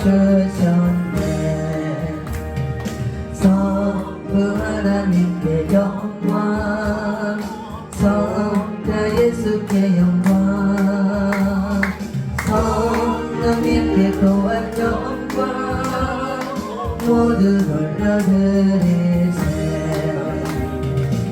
주셨네. 성부 하나님께 영광, 성자 예수께 영광, 성령님께 또한 영광 모두 돌려드리세.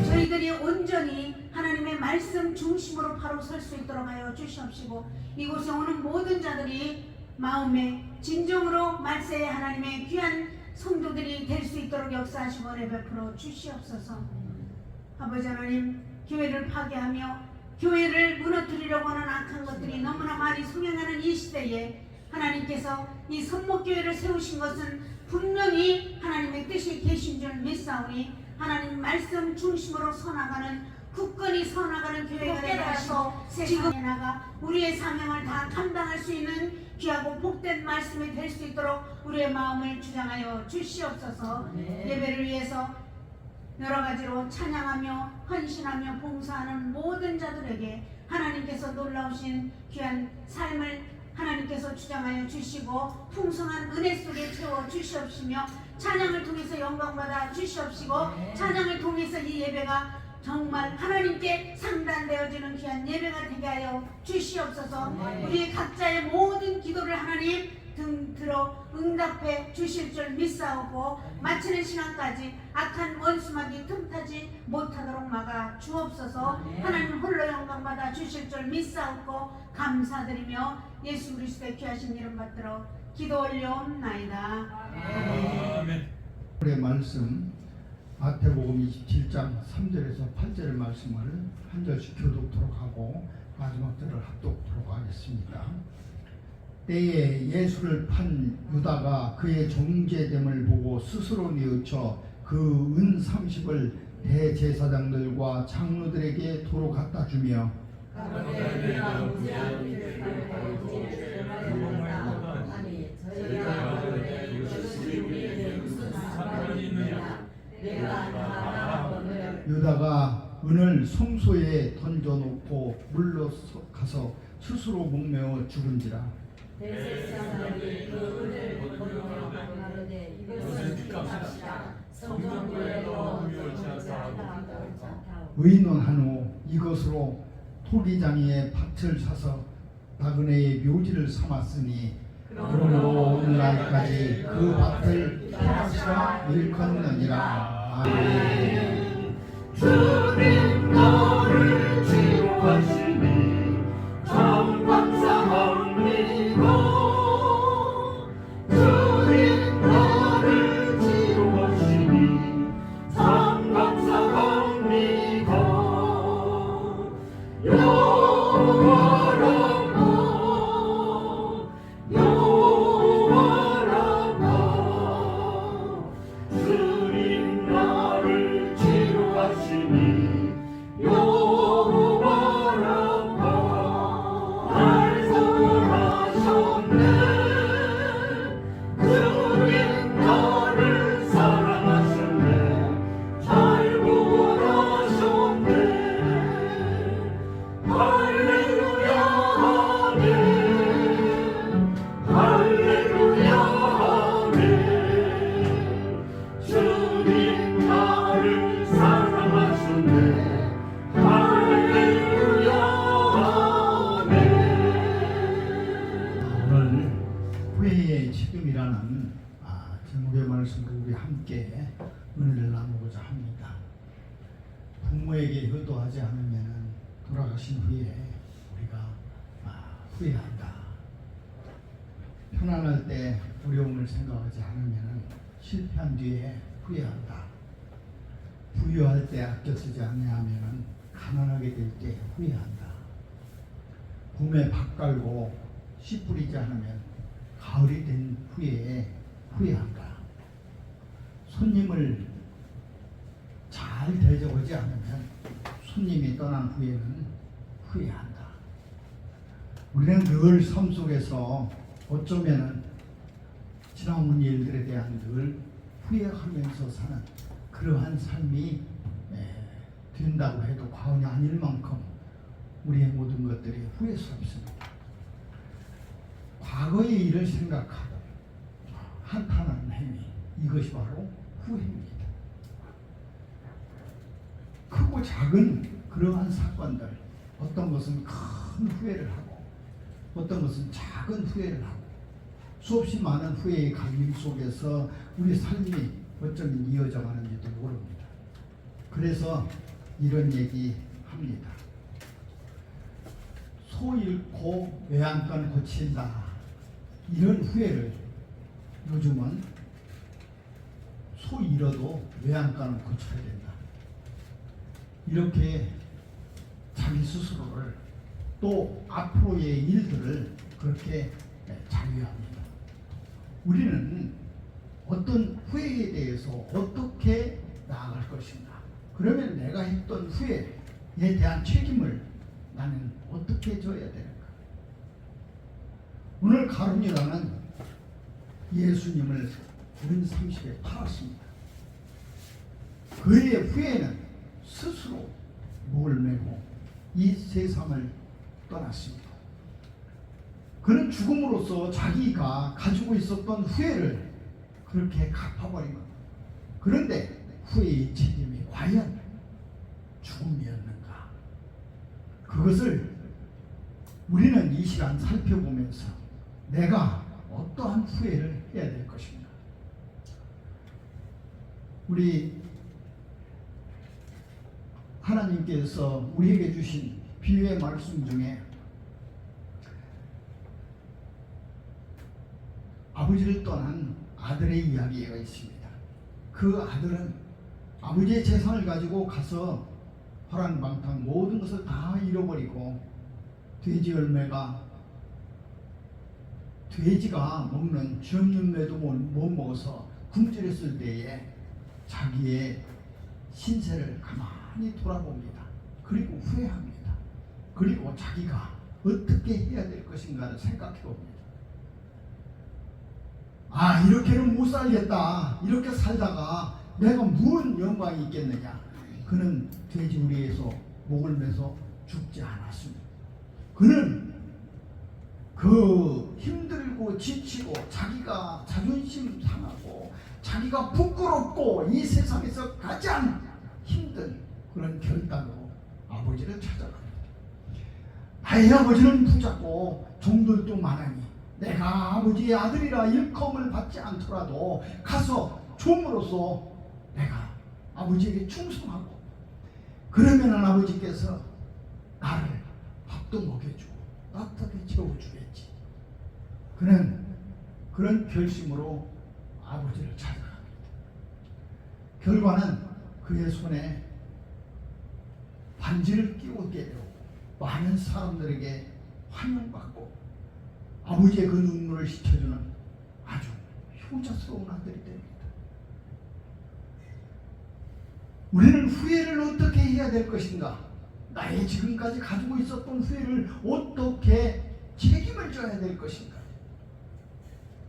저희들이 온전히 하나님의 말씀 중심으로 바로 설 수 있도록 하여 주시옵시고, 이곳에 오는 모든 자들이 마음에 진정으로 말세의 하나님의 귀한 성도들이 될 수 있도록 역사하시고 은혜 베풀어 주시옵소서. 아버지 하나님, 교회를 파괴하며 교회를 무너뜨리려고 하는 악한 것들이 너무나 많이 성행하는 이 시대에 하나님께서 이 선목교회를 세우신 것은 분명히 하나님의 뜻이 계신 줄 믿사오니, 하나님 말씀 중심으로 서나가는, 굳건히 서나가는 교회가 되게 하시고 지금에 나가 우리의 사명을 다 감당할 수 있는 귀하고 복된 말씀이 될 수 있도록 우리의 마음을 주장하여 주시옵소서. 예배를 위해서 여러 가지로 찬양하며 헌신하며 봉사하는 모든 자들에게 하나님께서 놀라우신 귀한 삶을 하나님께서 주장하여 주시고 풍성한 은혜 속에 채워 주시옵시며, 찬양을 통해서 영광받아 주시옵시고, 찬양을 통해서 이 예배가 정말 하나님께 상단되어지는 귀한 예배가 되게 하여 주시옵소서. 우리 각자의 모든 기도를 하나님 들어 응답해 주실 줄 믿사오고, 마치는 시간까지 악한 원수막이 틈타지 못하도록 막아 주옵소서. 하나님 홀로 영광받아 주실 줄 믿사오고 감사드리며 예수 그리스도의 귀하신 이름 받들어 기도 올려옵나이다. 아멘. 우리의 말씀 마태복음 27장 3절에서 8절의 말씀을 한 절씩 교독토록 하고 마지막 절을 합독토록 하겠습니다. 때에 예수를 판 유다가 그의 정죄됨을 보고 스스로 뉘우쳐 그 은 30을 대제사장들과 장로들에게 도로 갖다 주며 유다가 은을 성소에 던져놓고 물러 가서 스스로 목매어 죽은지라. 대제사장들이 그 은을 보며 가로되 이것은 값이라 성전부에 넣어 의논한 후 이것으로 토기장이의 밭을 사서 나그네의 묘지를 삼았으니 그러므로 오늘날까지 그 밭을 펴시라 일컫느니라. 아멘. 주님 너를 치료하시니 참 감사합니다. 주님 너를 치료하시니 참 감사합니다. 여호와라마 여호와라마 주님 나를 치료하시니 여호와라마 날 구하셨네. 주님 나를 사랑하셨네. 잘 구하셨네. 할렐루야 아멘. 할렐루야 아멘. 주님 나를 사랑하셨네. 할렐루야 아멘. 오늘 후회의 책임이라는 제목의 말씀으로 우리 함께 은혜를 나누고자 합니다. 부모에게 효도하지 않으면 돌아가신 후에 우리가 후회한다. 편안할 때 어려움을 생각하지 않으면 실패한 뒤에 후회한다. 부유할 때 아껴 쓰지 아니하면 가난하게 될 때 후회한다. 봄에 밭 갈고 씨 뿌리지 않으면 가을이 된 후에 후회한다. 손님을 잘 대접하지 않으면 손님이 떠난 후에는 후회한다. 우리는 늘 삶 속에서 어쩌면 지나온 일들에 대한 늘 후회하면서 사는 그러한 삶이 된다고 해도 과언이 아닐 만큼 우리의 모든 것들이 후회스럽습니다. 과거의 일을 생각하고 한탄하는 행위, 이것이 바로 후회입니다. 크고 작은 그러한 사건들, 어떤 것은 큰 후회를 하고 어떤 것은 작은 후회를 하고 수없이 많은 후회의 갈림 속에서 우리 삶이 어쩌면 이어져 가는지도 모릅니다. 그래서 이런 얘기 합니다. 소 잃고 외양간 고친다. 이런 후회를 요즘은 소 잃어도 외양간은 고쳐야 된다. 이렇게 자기 스스로를 또 앞으로의 일들을 그렇게 자유합니다. 우리는 어떤 후회에 대해서 어떻게 나아갈 것인가? 그러면 내가 했던 후회에 대한 책임을 나는 어떻게 져야 되는가? 오늘 가룟유다는 예수님을 구린 30에 팔았습니다. 그의 후회는 스스로 목을 메고 이 세상을 떠났습니다. 그는 죽음으로써 자기가 가지고 있었던 후회를 그렇게 갚아버린 겁니다. 그런데 후회의 책임이 과연 죽음이었는가? 그것을 우리는 이 시간 살펴보면서 내가 어떠한 후회를 해야 될 것인가? 우리 하나님께서 우리에게 주신 비유의 말씀 중에 아버지를 떠난 아들의 이야기가 있습니다. 그 아들은 아버지의 재산을 가지고 가서 화랑방탕 모든 것을 다 잃어버리고 돼지 열매가 돼지가 먹는 쥐 열매도 못 먹어서 굶주렸을 때에 자기의 신세를 가만히 돌아봅니다. 그리고 후회합니다. 그리고 자기가 어떻게 해야 될 것인가를 생각해 봅니다. 아, 이렇게는 못 살겠다. 이렇게 살다가 내가 무슨 영광이 있겠느냐. 그는 돼지우리에서 목을 매서 죽지 않았습니다. 그는 그 힘들고 지치고 자기가 자존심 상하고 자기가 부끄럽고 이 세상에서 가장 힘든 그런 결단으로 아버지를 찾아갑니다. 나의 아버지는 부자고 종들도 많으니 내가 아버지의 아들이라 일컬음을 받지 않더라도 가서 종으로서 내가 아버지에게 충성하고 그러면 아버지께서 나를 밥도 먹여주고 따뜻하게 채워주겠지. 그는 그런 결심으로 아버지를 찾아갑니다. 결과는 그의 손에 반지를 끼우게 되고 많은 사람들에게 환영받고 아버지의 그 눈물을 씻어주는 아주 효자스러운 아들이 됩니다. 우리는 후회를 어떻게 해야 될 것인가? 나의 지금까지 가지고 있었던 후회를 어떻게 책임을 져야 될 것인가?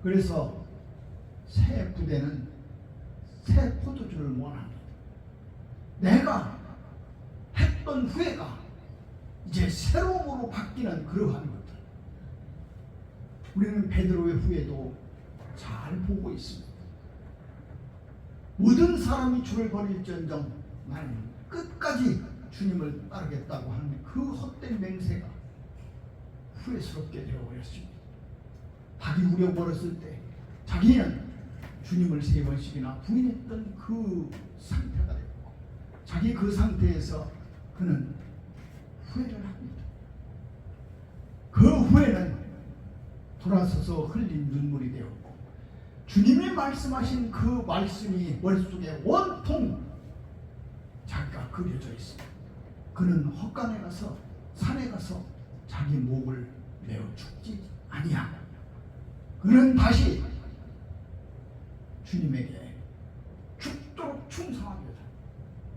그래서 새 부대는 새 포도주를 원합니다. 내가 했던 후회가 이제 새로움으로 바뀌는 그러한 것들. 우리는 베드로의 후회도 잘 보고 있습니다. 모든 사람이 주를 버릴지언정 나는 끝까지 주님을 따르겠다고 하는 그 헛된 맹세가 후회스럽게 되어버렸습니다. 닭이 우려버렸을 때 자기는 주님을 3번씩이나 부인했던 그 상태가 됐고 자기 그 상태에서 그는 후회를 합니다. 그 후회는 돌아서서 흘린 눈물이 되었고 주님이 말씀하신 그 말씀이 머릿속에 원통 자기가 그려져 있습니다. 그는 헛간에 가서 산에 가서 자기 목을 메어 죽지 아니하고 그는 다시 주님에게 죽도록 충성합니다.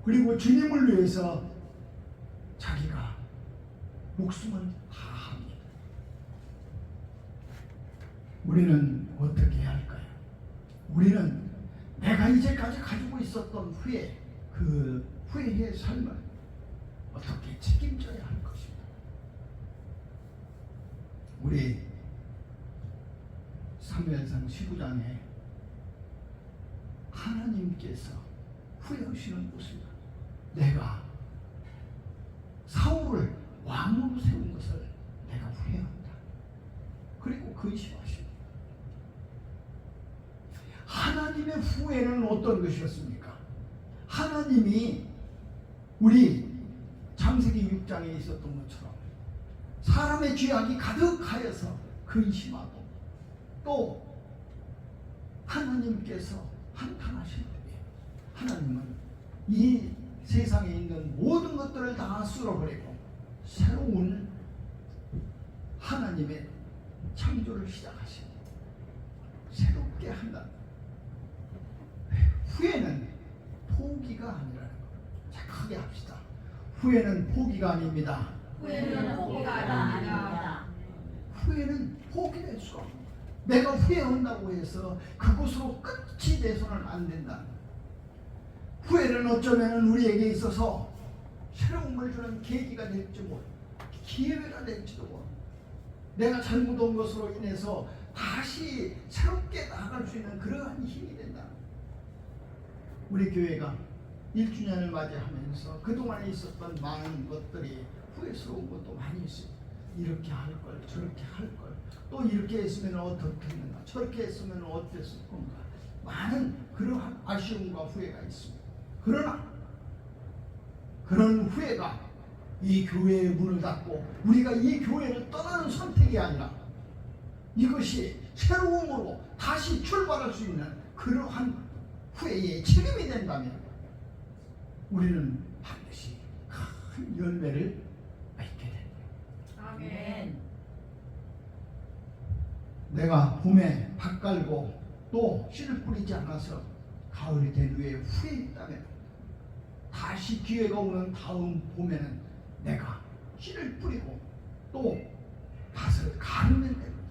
그리고 주님을 위해서 자기가 목숨을 다합니다. 우리는 어떻게 해야 할까요? 우리는 내가 이제까지 가지고 있었던 후회, 그 후회의 삶을 어떻게 책임져야 할 것인가? 우리 사무엘상 19장에 하나님께서 후회하시는 것입니다. 내가 사울을 왕으로 세운 것을 내가 후회한다. 그리고 근심하십니다. 하나님의 후회는 어떤 것이었습니까? 하나님이 우리 창세기 6장에 있었던 것처럼 사람의 죄악이 가득하여서 근심하고 또 하나님께서 한탄하실 때에 하나님은 이 세상에 있는 모든 것들을 다 쓸어버리고 새로운 하나님의 창조를 시작하시고 새롭게 한다. 후회는 포기가 아니라는 것. 자, 크게 합시다. 후회는 포기가 아닙니다. 후회는 포기가 아닙니다. 후회는 포기될 수가 없습니다. 내가 후회한다고 해서 그곳으로 끝이 돼서는 안 된다. 후회는 어쩌면 우리에게 있어서 새로움을 주는 계기가 될지도 모르고 기회가 될지도 모르고 내가 잘못한 것으로 인해서 다시 새롭게 나아갈 수 있는 그러한 힘이 된다. 우리 교회가 1주년을 맞이하면서 그동안에 있었던 많은 것들이 후회스러운 것도 많이 있습니다. 이렇게 할 걸, 저렇게 할 걸, 또 이렇게 했으면 어떻게 했는가, 저렇게 했으면 어땠을 건가. 많은 그러한 아쉬움과 후회가 있습니다. 그러나 그런 후회가 이 교회의 문을 닫고 우리가 이 교회를 떠나는 선택이 아니라 이것이 새로움으로 다시 출발할 수 있는 그러한 후회의 책임이 된다면 우리는 반드시 큰 열매를 맺게 됩니다. 아멘. 내가 봄에 밭 갈고 또 씨를 뿌리지 않아서 가을이 된 후에 후회했다면 다시 기회가 오는 다음 봄에는 내가 씨를 뿌리고 또 밭을 가르면 됩니다.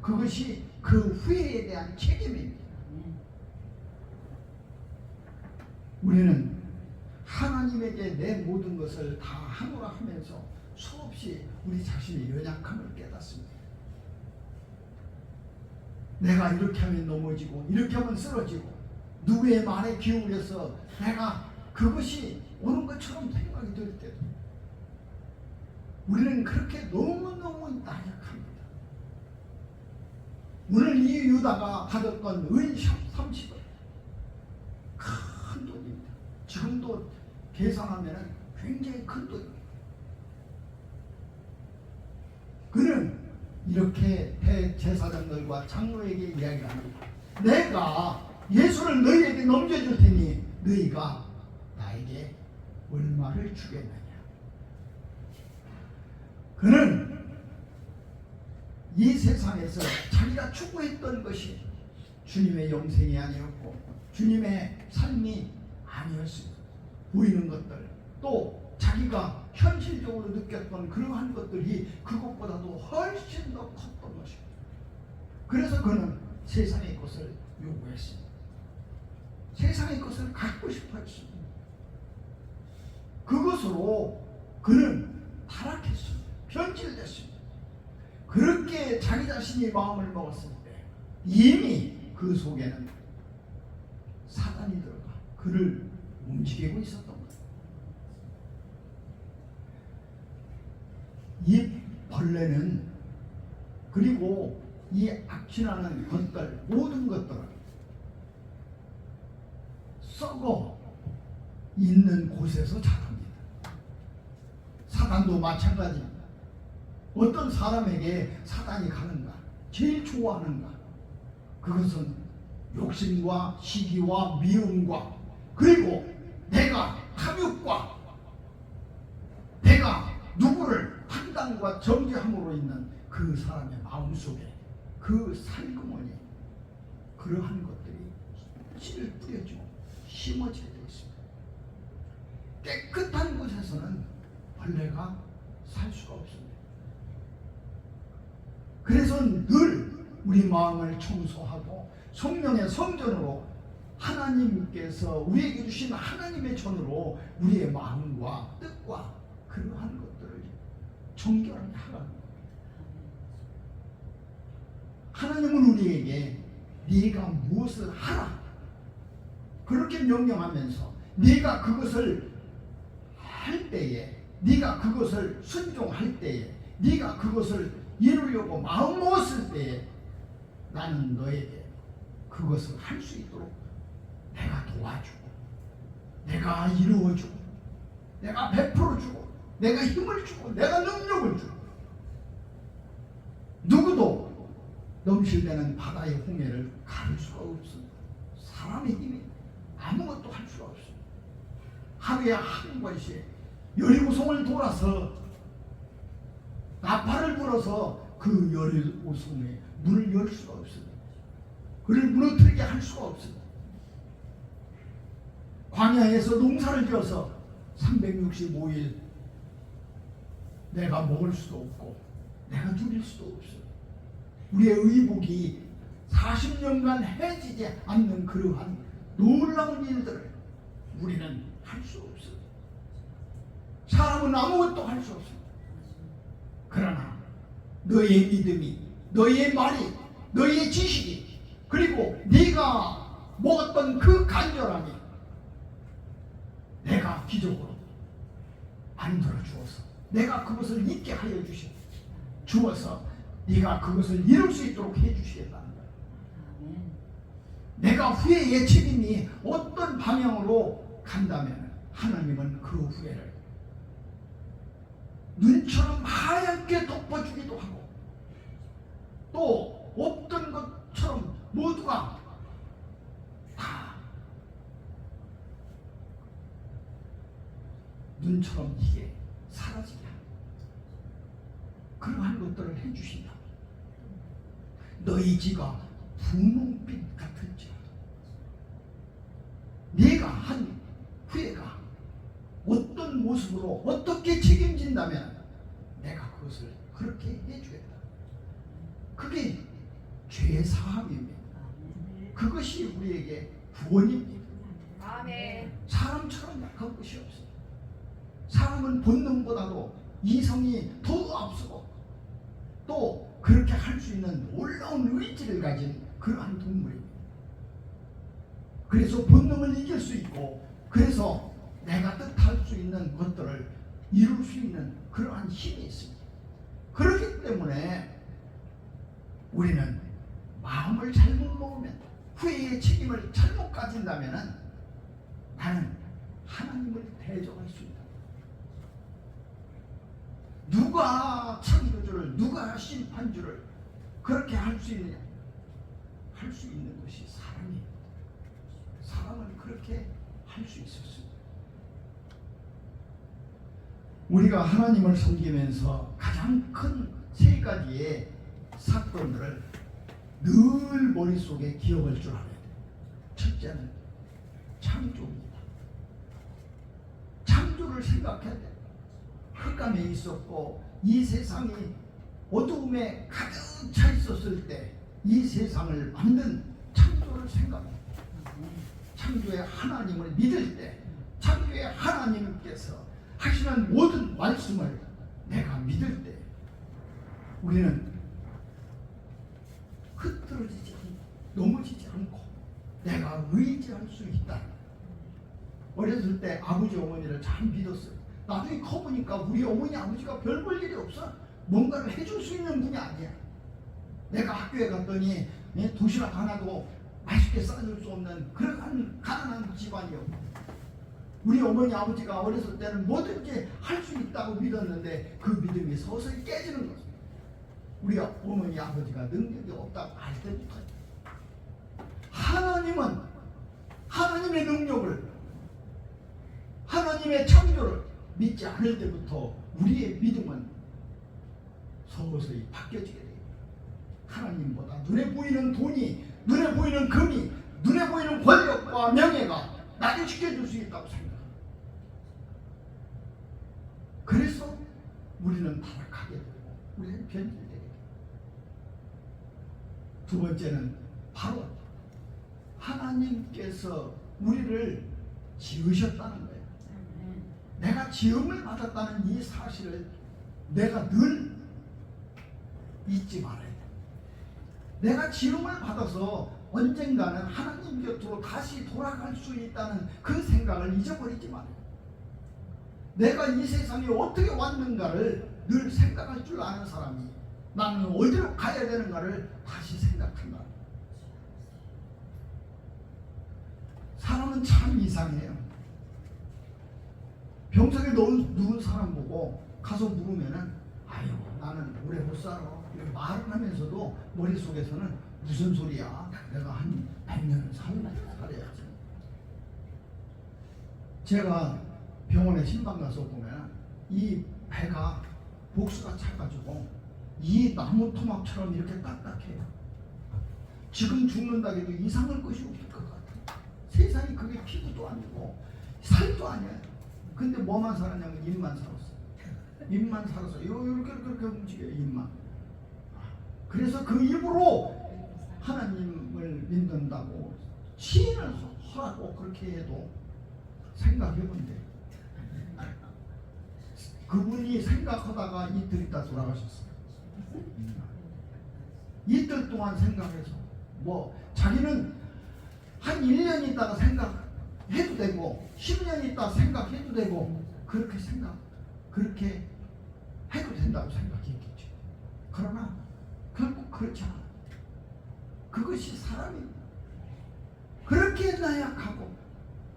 그것이 그 후회에 대한 책임입니다. 우리는 하나님에게 내 모든 것을 다 하노라 하면서 수없이 우리 자신의 연약함을 깨닫습니다. 내가 이렇게 하면 넘어지고 이렇게 하면 쓰러지고 누구의 말에 기울여서 내가 그것이 옳은 것처럼 생각이 될 때도 우리는 그렇게 너무너무 나약합니다. 오늘 이 유다가 받았던 은 30을 큰 돈입니다. 지금도 계산하면 굉장히 큰 돈입니다. 그는 이렇게 대제사장들과 장로에게 이야기를 합니다. 내가 예수를 너희에게 넘겨줄 테니 너희가 나에게 얼마를 주겠느냐. 그는 이 세상에서 자기가 추구했던 것이 주님의 영생이 아니었고 주님의 삶이 아니었습니다. 보이는 것들 또 자기가 현실적으로 느꼈던 그러한 것들이 그것보다도 훨씬 더 컸던 것입니다. 그래서 그는 세상의 것을 요구했습니다. 세상의 것을 갖고 싶어 했습니다. 그것으로 그는 타락했습니다. 변질됐습니다. 그렇게 자기 자신이 마음을 먹었을 때 이미 그 속에는 사단이 들어가 그를 움직이고 있었던 거예요. 이 벌레는 그리고 이 악취나는 것들 모든 것들은 썩어 있는 곳에서 자랍니다. 사단도 마찬가지입니다. 어떤 사람에게 사단이 가는가 제일 좋아하는가 그것은 욕심과 시기와 미움과 그리고 내가 탐욕과 내가 누구를 판단과 정죄함으로 있는 그 사람의 마음속에 그 살그머니 그러한 것들이 씨를 뿌려주고 심어지게 되어 있습니다. 깨끗한 곳에서는 벌레가 살 수가 없습니다. 그래서 늘 우리 마음을 청소하고 성령의 성전으로 하나님께서 우리에게 주신 하나님의 전으로 우리의 마음과 뜻과 그러한 것들을 정결하게 하라는 겁니다. 하나님은 우리에게 네가 무엇을 하라 그렇게 명령하면서 네가 그것을 할 때에, 네가 그것을 순종할 때에, 네가 그것을 이루려고 마음 먹었을 때에 나는 너에게 그것을 할 수 있도록 내가 도와주고, 내가 이루어주고, 내가 베풀어주고, 내가 힘을 주고, 내가 능력을 주고. 누구도 넘실대는 바다의 홍해를 가를 수가 없습니다. 사람의 힘이 아무것도 할 수가 없습니다. 하루에 한 번씩 여리고성을 돌아서 나팔을 불어서 그 여리고성에 문을 열 수가 없습니다. 그를 무너뜨리게 할 수가 없습니다. 광야에서 농사를 지어서 365일 내가 먹을 수도 없고 내가 누릴 수도 없어요. 우리의 의복이 40년간 해지지 않는 그러한 놀라운 일들을 우리는 할 수 없어요. 사람은 아무것도 할 수 없어요. 그러나 너의 믿음이, 너의 말이, 너의 지식이, 그리고 네가 먹었던 그 간절함이 내가 기적으로 만들어 주어서 내가 그것을 있게 하여 주어서 네가 그것을 이룰 수 있도록 해 주시겠다는 거예요. 내가 후회의 책임이 어떤 방향으로 간다면 하나님은 그 후회를 눈처럼 하얗게 덮어주기도 하고, 또 없던 것처럼 모두가 다 눈처럼 이게 사라지게 하고 그러한 것들을 해주신다. 너희 지가 분홍빛 같을지라도 네가 한 후회가 어떤 모습으로 어떻게 책임진다면 내가 그것을 그렇게 해주겠다. 그게 죄 사함입니다. 그것이 우리에게 구원입니다. 아멘. 사람처럼 약한 것이 없어요. 사람은 본능보다도 이성이 더 앞서고 또 그렇게 할 수 있는 놀라운 의지를 가진 그러한 동물입니다. 그래서 본능을 이길 수 있고, 그래서 내가 뜻할 수 있는 것들을 이룰 수 있는 그러한 힘이 있습니다. 그렇기 때문에 우리는 마음을 잘못 먹으면, 후회의 책임을 잘못 가진다면 나는 하나님을 대적할 수 있다. 누가 창조주를, 누가 심판주를 그렇게 할 수 있느냐? 할 수 있는 것이 사람입니다. 사람은 그렇게 할 수 있었습니다. 우리가 하나님을 섬기면서 가장 큰 세 가지의 사건들을 늘 머릿속에 기억할 줄 알아야 돼요. 첫째는 창조입니다. 창조를 생각해야 돼요. 흑암에 있었고 이 세상이 어두움에 가득 차 있었을 때 이 세상을 만든 창조를 생각해요. 창조의 하나님을 믿을 때, 창조의 하나님께서 하시는 모든 말씀을 내가 믿을 때 우리는 흐트러지지 않고 넘어지지 않고 내가 의지할 수 있다. 어렸을 때 아버지 어머니를 잘 믿었어요. 나중에 커보니까 우리 어머니 아버지가 별 볼 일이 없어. 뭔가를 해줄 수 있는 분이 아니야. 내가 학교에 갔더니 도시락 하나도 맛있게 싸줄 수 없는 그런 가난한 집안이었고, 우리 어머니 아버지가 어렸을 때는 뭐든지 할 수 있다고 믿었는데 그 믿음이 서서히 깨지는 거죠. 우리 어머니 아버지가 능력이 없다고 알 때부터 하나님은 하나님의 능력을, 하나님의 창조를 믿지 않을 때부터 우리의 믿음은 서서히 바뀌어지게 돼요. 하나님보다 눈에 보이는 돈이, 눈에 보이는 금이, 눈에 보이는 권력과 명예가 나를 지켜줄 수 있다고 생각합니다. 그래서 우리는 타락하게 되고 우리는 변질되게 돼요. 두 번째는 바로 하나님께서 우리를 지으셨다는 거예요. 내가 지음을 받았다는 이 사실을 내가 늘 잊지 말아야 돼. 내가 지음을 받아서 언젠가는 하나님 곁으로 다시 돌아갈 수 있다는 그 생각을 잊어버리지 말아요. 내가 이 세상에 어떻게 왔는가를 늘 생각할 줄 아는 사람이 나는 어디로 가야 되는가를 다시 생각한다. 사람은 참 이상해요. 병석에 누운 사람 보고 가서 물으면은 아유 나는 오래 못 살아 이렇게 말을 하면서도 머릿속에서는 무슨 소리야, 내가 한 100년은 살아야지. 제가 병원에 신방 가서 보면 이 배가 복수가 차가지고 이 나무 토막처럼 이렇게 딱딱해요. 지금 죽는다 해도 이상할 것이 없을 것 같아요. 세상에 그게 피부도 아니고 살도 아니에요. 근데 뭐만 살았냐면 입만 살았어요. 입만 살아서 이렇게 움직여요. 입만. 그래서 그 입으로 하나님을 믿는다고 시인을 하라고 그렇게 해도 생각해본대. 그분이 생각하다가 이틀 있다 돌아가셨어요. 이틀 동안 생각해서 뭐 자기는 한 1년 있다가 생각해도 되고 10년 있다 생각해도 되고 그렇게 해도 된다고 생각했겠죠. 그러나 결국 그렇지 않아. 그것이 사람입니다. 그렇게 나약하고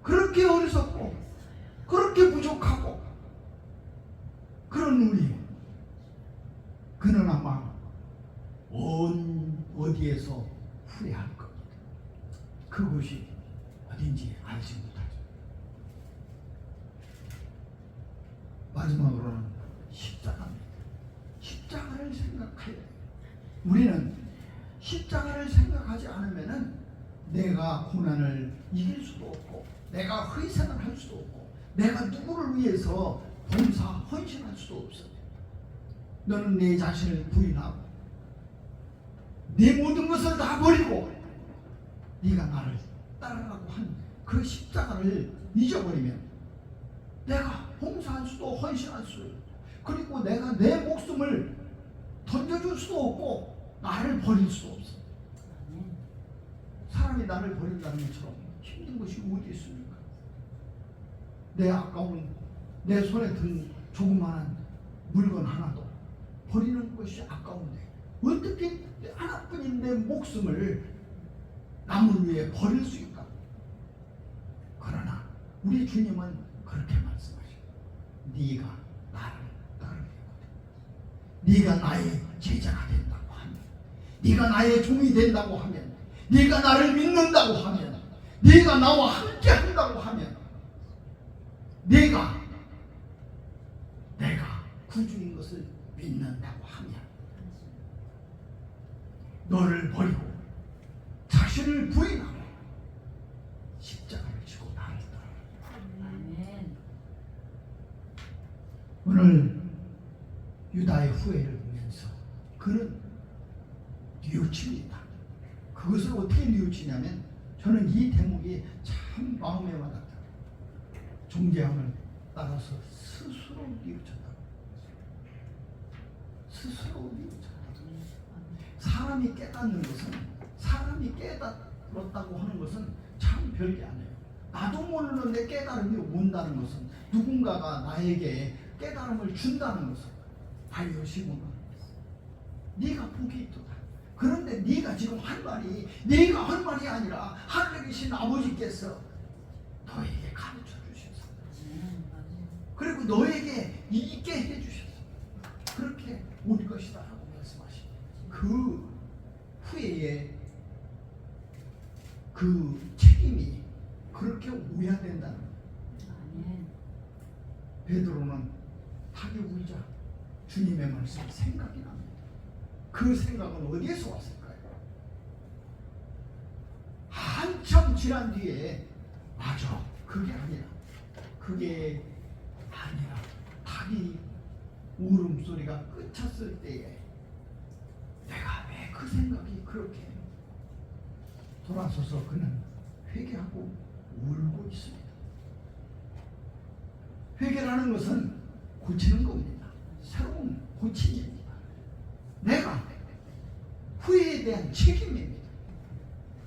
그렇게 어리석고 그렇게 부족하고 그런 우리, 그는 아마 어디에서 후회할 겁니다. 그것이 어딘지 알지 못하죠. 마지막으로는 십자가입니다. 십자가를 생각해야 돼요. 우리는 십자가를 생각하지 않으면은 내가 고난을 이길 수도 없고 내가 희생을 할 수도 없고 내가 누구를 위해서 봉사 헌신할 수도 없어요. 너는 내 자신을 부인하고 네 모든 것을 다 버리고 네가 나를 따르라고 한 그 십자가를 잊어버리면 내가 봉사할 수도 헌신할 수도 없고 그리고 내가 내 목숨을 던져줄 수도 없고 나를 버릴 수도 없어. 사람이 나를 버린다는 것처럼 힘든 것이 어디 있습니까? 내 아까운 내 손에 든 조그마한 물건 하나도 버리는 것이 아까운데 어떻게 하나뿐인 내 목숨을 남을 위해 버릴 수 있다. 그러나 우리 주님은 그렇게 말씀하셔요. 네가 나를 따르려거든 네가 나의 제자가 된다고 하면 네가 나의 종이 된다고 하면 네가 나를 믿는다고 하면 네가 나와 함께 한다고 하면 내가 구주인 것을 믿는다고 하면 너를 버리고 자신을 부인하고 십자가를 지고 나를 따라. 아멘. 오늘 유다의 후회를 보면서 그는 뉘우칩니다. 그것을 어떻게 뉘우치냐면 저는 이 대목이 참 마음에 와닿더라고요. 존재함을 따라서 스스로 뉘우쳤다. 스스로 뉘우쳤다. 사람이 깨닫는 것은 사람이 깨달았다고 하는 것은 참 별게 아니에요. 나도 모르는데 깨달음이 온다는 것은 누군가가 나에게 깨달음을 준다는 것은 바이오시구나. 네가 복이 있도다. 그런데 네가 지금 할 말이 네가 할 말이 아니라 하늘에 계신 아버지께서 너에게 가르쳐 주셔서 그리고 너에게 있게 해주셔서 그렇게 올 것이다 라고 말씀하시고 그 후회의 그 책임이 그렇게 오야 된다는 거예요. 베드로는 닭이 울자 주님의 말씀이 생각이 납니다. 그 생각은 어디에서 왔을까요? 한참 지난 뒤에 맞아 그게 아니라 닭이 울음소리가 끝쳤을 때에 내가 왜 그 생각이 그렇게 돌아서서 그는 회개하고 울고 있습니다. 회개라는 것은 고치는 겁니다. 새로운 고침입니다. 내가 후회에 대한 책임입니다.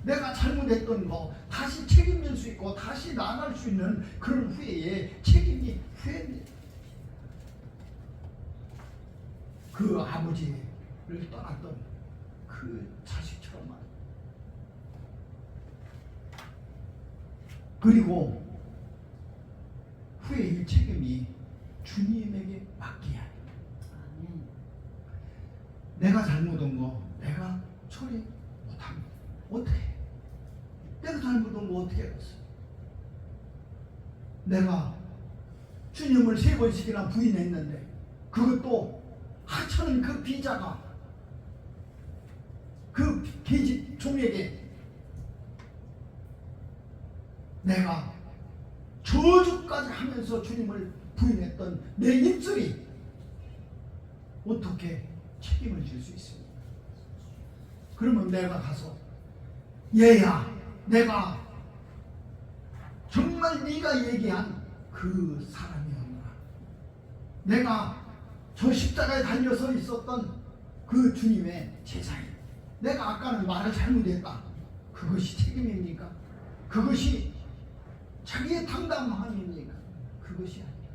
내가 책임질 수 있고 다시 나아갈 수 있는 그런 후회에 책임이 후회입니다. 그 아버지를 떠났던 그 자식처럼 말이에요. 그리고 후회의 책임이 주님에게 맡겨야 해요. 내가 잘못한 거 내가 처리 못합니다. 어떻게 해? 내가 잘못한 거 어떻게 해봤어? 내가 주님을 3번씩이나 부인했는데 그것도 하찮은 그 비자가 그 계집 종에게 내가 저주까지 하면서 주님을 부인했던 내 입술이 어떻게 책임을 질 수 있습니까? 그러면 내가 가서 얘야 내가 정말 네가 얘기한 그 사람이었나, 내가 저 십자가에 달려서 있었던 그 주님의 제자인, 내가 아까는 말을 잘못했다, 그것이 책임입니까? 그것이 자기의 당당함입니까? 그것이 아니라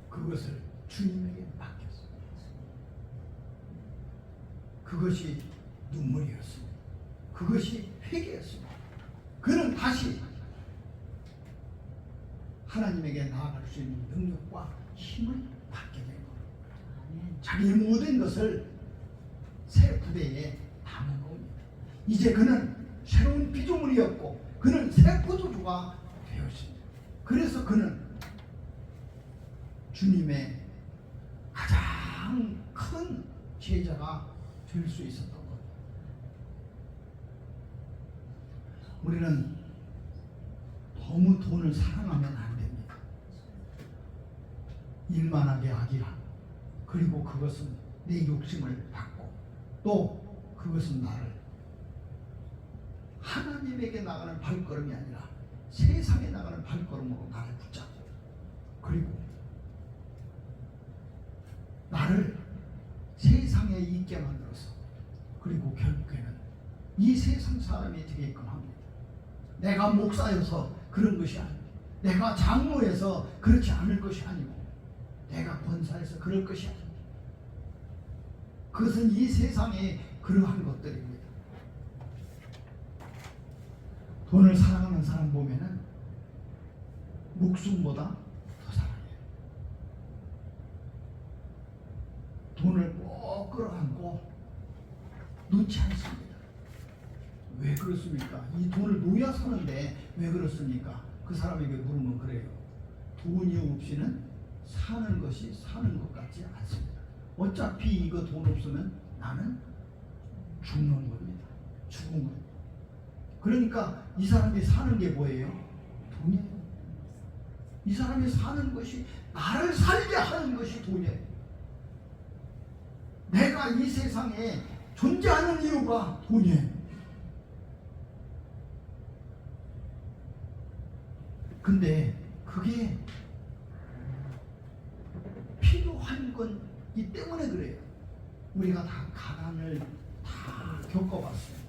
그것을 주님에게 맡겼습니다. 그것이 눈물이었습니다. 그것이 회개였습니다. 그는 다시 하나님에게 나아갈 수 있는 능력과 힘을 받게 된 겁니다. 자기의 모든 것을 새 부대에 담은 겁니다. 이제 그는 새로운 피조물이었고 그는 새 포도주가 되었습니다. 그래서 그는 주님의 가장 큰 제자가 될 수 있었던 겁니다. 우리는 너무 돈을 사랑하면 안 됩니다. 일만 하게 하기라. 그리고 그것은 내 욕심을 받고 또 그것은 나를 하나님에게 나가는 발걸음이 아니라 세상에 나가는 발걸음으로 나를 붙잡고 그리고 나를 세상에 있게 만들어서 그리고 결국에는 이 세상 사람이 되게끔 합니다. 내가 목사여서 그런 것이 아니고 내가 장로여서 그렇지 않을 것이 아니고 내가 권사여서 그럴 것이 아닙니다. 그것은 이 세상에 그러한 것들입니다. 돈을 사랑하는 사람 보면은 목숨보다 더 사랑해요. 돈을 꼭 끌어안고 놓지 않습니다. 왜 그렇습니까? 이 돈을 놓야 사는데 왜 그렇습니까? 그 사람에게 물으면 그래요. 돈이 없이는 사는 것이 사는 것 같지 않습니다. 어차피 이거 돈 없으면 나는 죽는 겁니다. 죽은 겁니다. 그러니까 이 사람이 사는 게 뭐예요? 돈이에요. 이 사람이 사는 것이 나를 살게 하는 것이 돈이에요. 내가 이 세상에 존재하는 이유가 돈이에요. 근데 그게 필요한 건이 때문에 그래요. 우리가 다 가난을 다 겪어봤어요.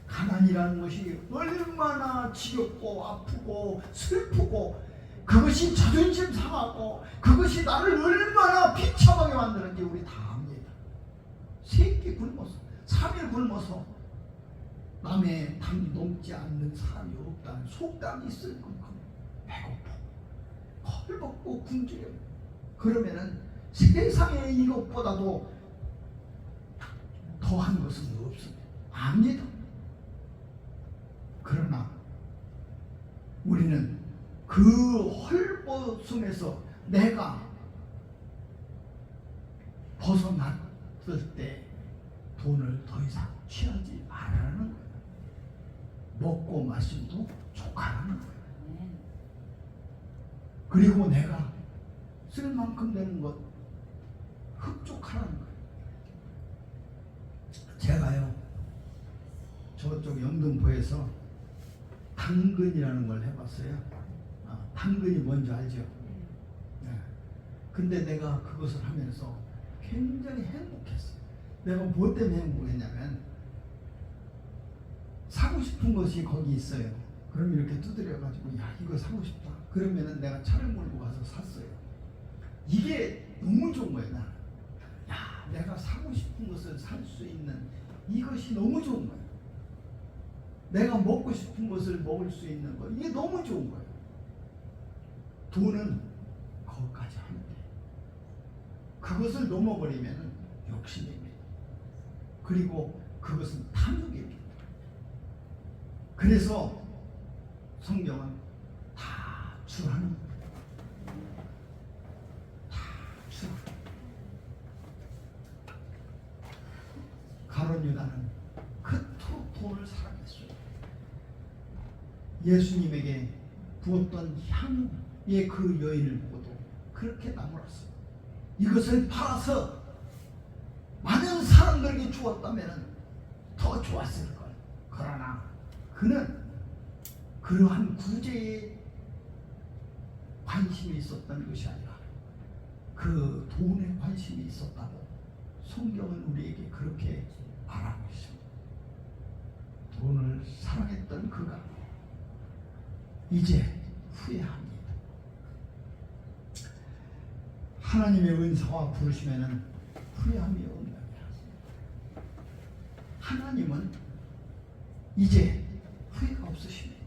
가난이라는 것이 얼마나 지겹고 아프고 슬프고 그것이 자존심 상하고 그것이 나를 얼마나 비참하게 만드는지 우리 다 압니다. 3끼 굶어서 3일 굶어서 남의 담 넘지 않는 사람이 없다는 속담이 있을 만큼 배고프고 헐벗고 굶주려. 그러면은 세상에 이것보다도 더한 것은 없습니다. 압니다. 그러나 우리는 그 헐벗음에서 내가 벗어났을 때 돈을 더 이상 취하지 말라는 거예요. 먹고 마심도 족하라는 거예요. 그리고 내가 쓸 만큼 되는 것 흡족하라는 거예요. 제가요 저쪽 영등포에서 당근이라는 걸 해봤어요. 당근이 뭔지 알죠? 네. 근데 내가 그것을 하면서 굉장히 행복했어요. 내가 뭐 때문에 행복했냐면 사고 싶은 것이 거기 있어요. 그럼 이렇게 두드려가지고 야 이거 사고 싶다. 그러면은 내가 차를 몰고 가서 샀어요. 이게 너무 좋은 거예요. 나는. 야 내가 사고 싶은 것을 살 수 있는 이것이 너무 좋은 거예요. 내가 먹고 싶은 것을 먹을 수 있는 거 이게 너무 좋은 거예요. 돈은 거기까지 하는데 그것을 넘어버리면 욕심입니다. 그리고 그것은 탐욕입니다. 그래서 성경은 다 주라는 거예요. 다 주라. 가룟 유다는 그토록 돈을 사랑했어요. 예수님에게 부었던 향의 그 여인을 보고도 그렇게 나무랐어요. 이것을 팔아서 많은 사람들에게 주었다면 더 좋았을 걸. 그러나 그는 그러한 구제에 관심이 있었던 것이 아니라 그 돈에 관심이 있었다고 성경은 우리에게 그렇게 말하고 있습니다. 돈을 사랑했던 그가 이제 후회합니다. 하나님의 은사와 부르시면은 후회함이 없느니라. 하나님은 이제 후회가 없으십니다.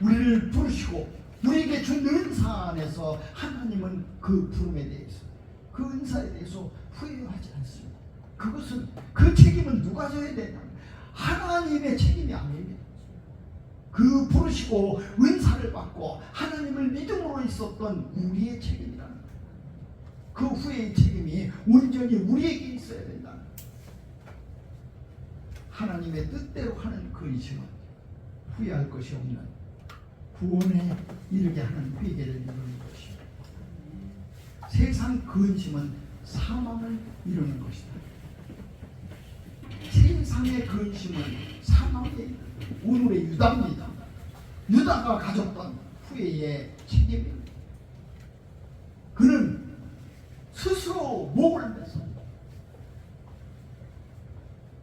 우리를 부르시고 우리에게 준 은사 안에서 하나님은 그 부름에 대해서 그 은사에 대해서 후회하지 않습니다. 그것은 그 책임은 누가 져야 되냐? 하나님의 책임이 아닙니다. 그 부르시고 은사를 받고 하나님을 믿음으로 있었던 우리의 책임이라는 거예요. 그 후회의 책임이 온전히 우리에게 있어야 된다. 하나님의 뜻대로 하는 근심은 후회할 것이 없는 구원에 이르게 하는 회개를 이루는 것이다. 세상 근심은 사망을 이루는 것이다. 세상의 근심은 사망에 이르는 오늘의 유다입니다. 유다가 가졌던 후회의 책임입니다. 그는 스스로 목을 매서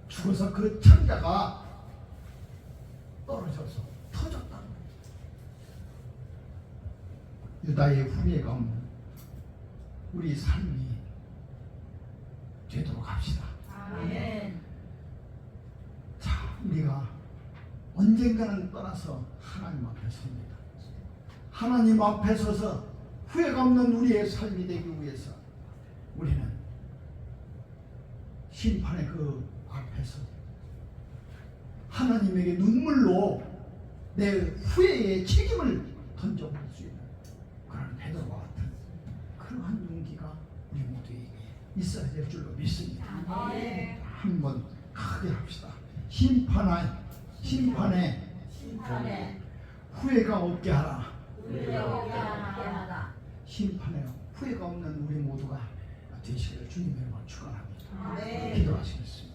죽어서 그 창자가 떨어져서 터졌다는 거예요. 유다의 후회가 없는 우리 삶이 되도록 합시다. 아멘. 자, 우리가 언젠가는 떠나서 하나님 앞에 섭니다. 하나님 앞에 서서 후회가 없는 우리의 삶이 되기 위해서 우리는 심판의 그 앞에서 하나님에게 눈물로 내 후회의 책임을 던져볼 수 있는 그런 베드로와 같은 그러한 용기가 우리 모두에게 있어야 될 줄로 믿습니다. 아멘. 한번 크게 합시다. 심판에 후회가 없게 하라. 심판에 후회가 없는 우리 모두가 되시기를 주님의 이름으로 축원합니다. 네. 기도하시겠습니다.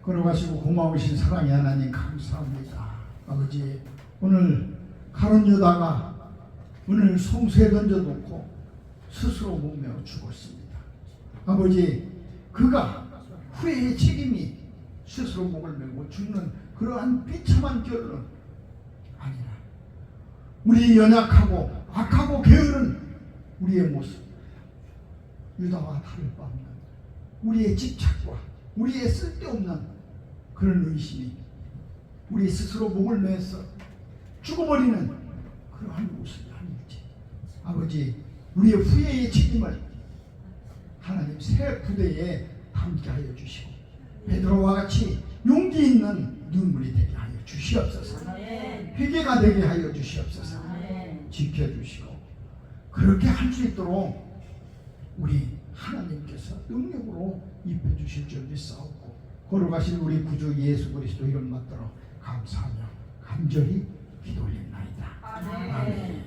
걸어가시고 고마우신 사랑의 하나님 감사합니다. 아버지, 오늘 가룟 유다가 오늘 송수에 던져놓고 스스로 목매어 죽었습니다. 아버지, 그가 후회의 책임이 스스로 목을 메고 죽는 그러한 비참한 결론 아니라 우리 연약하고 악하고 게으른 우리의 모습, 유다와 다를 바 없는 우리의 집착과 우리의 쓸데없는 그런 의심이 우리 스스로 목을 매서 죽어버리는 그러한 모습이 아닐지, 아버지, 우리의 후회의 책임을 하나님 새 부대에 담게 하여 주시고 베드로와 같이 용기 있는 눈물이 되게 하여 주시옵소서. 회개가 되게 하여 주시옵소서. 지켜주시고 그렇게 할 수 있도록 우리 하나님께서 능력으로 입혀주실 줄 믿사옵고 걸어가신 우리 구주 예수 그리스도 이름 받들어 감사하며 간절히 기도 올립나이다. 아멘.